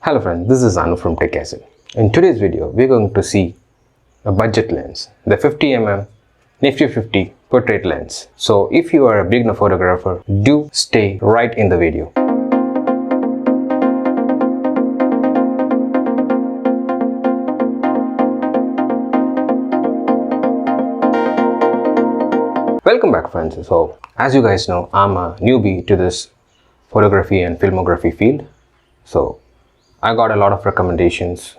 Hello friends, this is Anu from Tech Acid. In today's video, we're going to see a budget lens, the 50mm Nifty 50 portrait lens. So if you are a beginner photographer, do stay right in the video. Welcome back friends. So as you guys know, I'm a newbie to this photography and filmography field. So I got a lot of recommendations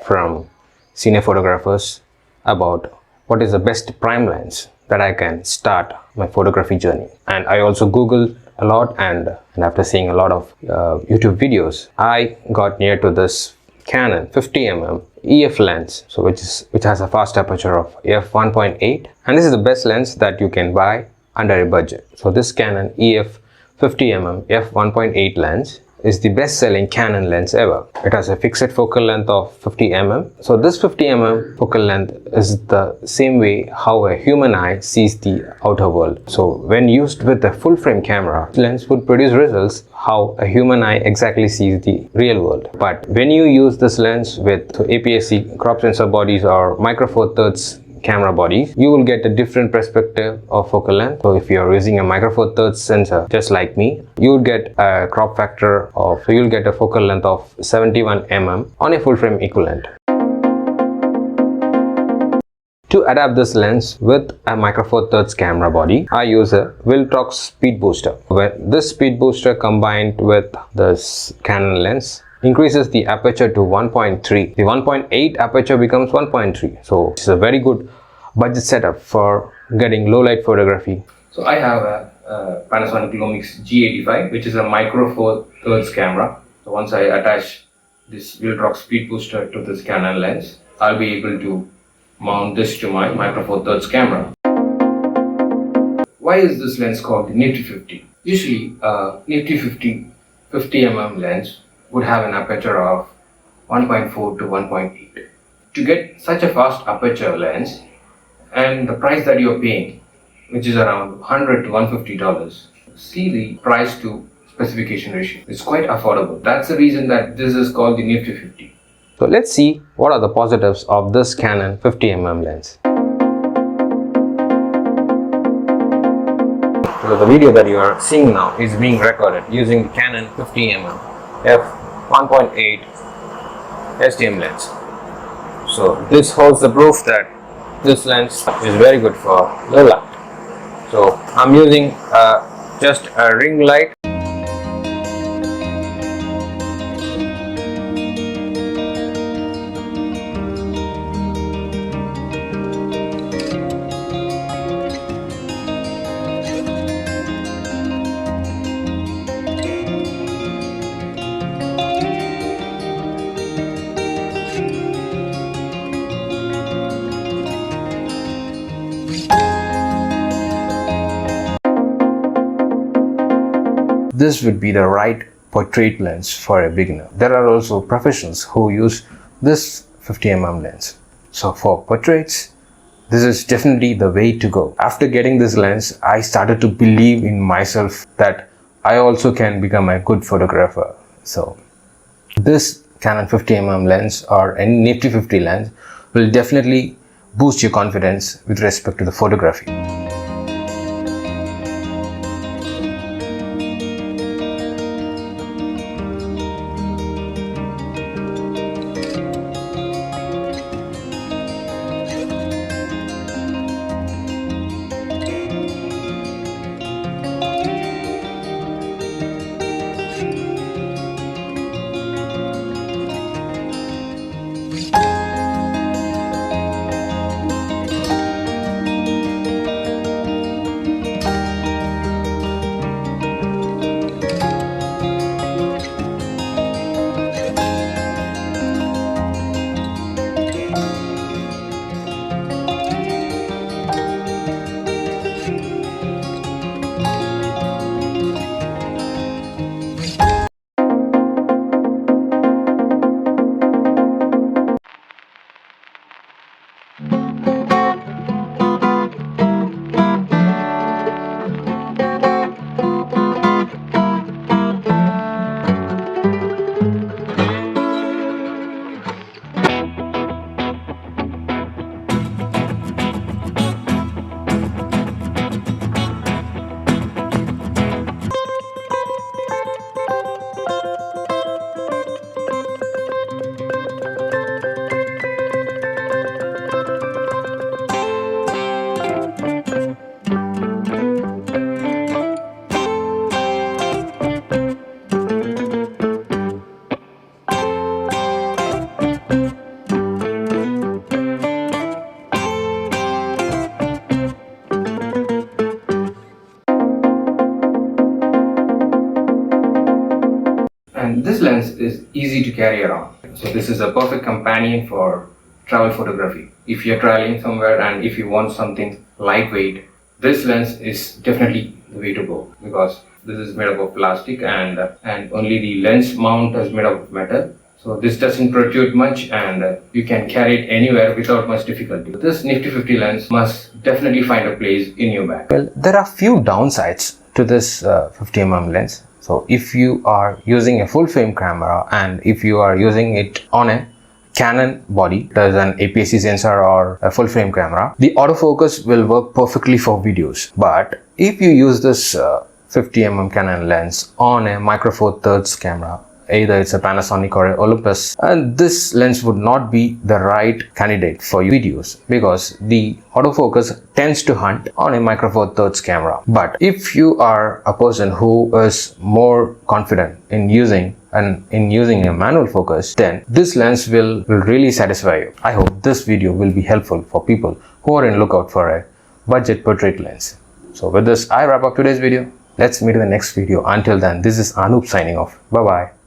from senior photographers about what is the best prime lens that I can start my photography journey. And I also Googled a lot, and after seeing a lot of YouTube videos, I got near to this Canon 50mm EF lens, so which has a fast aperture of f1.8, and this is the best lens that you can buy under a budget. So this Canon EF 50mm f1.8 lens is the best-selling Canon lens ever. It has a fixed focal length of 50mm. So this 50mm focal length is the same way how a human eye sees the outer world. So when used with a full-frame camera, the lens would produce results how a human eye exactly sees the real world. But when you use this lens with APS-C crop sensor bodies or micro four-thirds camera bodies, you will get a different perspective of focal length. So if you are using a micro four-thirds sensor just like me, you would get a crop factor of, so you'll get a focal length of 71mm on a full frame equivalent. To adapt this lens with a micro four-thirds camera body, I use a Viltrox speed booster. When this speed booster combined with this Canon lens increases the aperture to 1.3. The 1.8 aperture becomes 1.3. So it's a very good budget setup for getting low light photography. So I have a Panasonic Lumix G85, which is a micro four-thirds camera. So once I attach this Viltrox speed booster to this Canon lens, I'll be able to mount this to my micro four-thirds camera. Why is this lens called the Nifty 50? Usually Nifty 50mm lens would have an aperture of 1.4 to 1.8. To get such a fast aperture lens and the price that you're paying, which is around $100 to $150, see the price to specification ratio. It's quite affordable. That's the reason that this is called the Nifty 50. So let's see what are the positives of this Canon 50mm lens. So the video that you are seeing now is being recorded using the Canon 50mm f1.8 STM lens. So this holds the proof that this lens is very good for low light. So I'm using just a ring light. This would be the right portrait lens for a beginner. There are also professionals who use this 50mm lens. So for portraits, this is definitely the way to go. After getting this lens, I started to believe in myself that I also can become a good photographer. So this Canon 50mm lens or any Nifty 50 lens will definitely boost your confidence with respect to the photography. easy to carry around. So this is a perfect companion for travel photography. If you're traveling somewhere and if you want something lightweight, this lens is definitely the way to go, because this is made up of plastic and only the lens mount is made up of metal. So this doesn't protrude much and you can carry it anywhere without much difficulty. This Nifty 50 lens must definitely find a place in your bag. Well, there are few downsides to this 50mm lens. So if you are using a full frame camera and if you are using it on a Canon body, there's an APS-C sensor or a full frame camera, the autofocus will work perfectly for videos. But if you use this 50mm Canon lens on a micro four thirds camera, either it's a Panasonic or a Olympus, and this lens would not be the right candidate for videos because the autofocus tends to hunt on a micro four thirds camera. But if you are a person who is more confident in using a manual focus, then this lens will really satisfy you. I hope this video will be helpful for people who are in lookout for a budget portrait lens. So with this, I wrap up today's video. Let's meet in the next video. Until then, this is Anup signing off. Bye bye.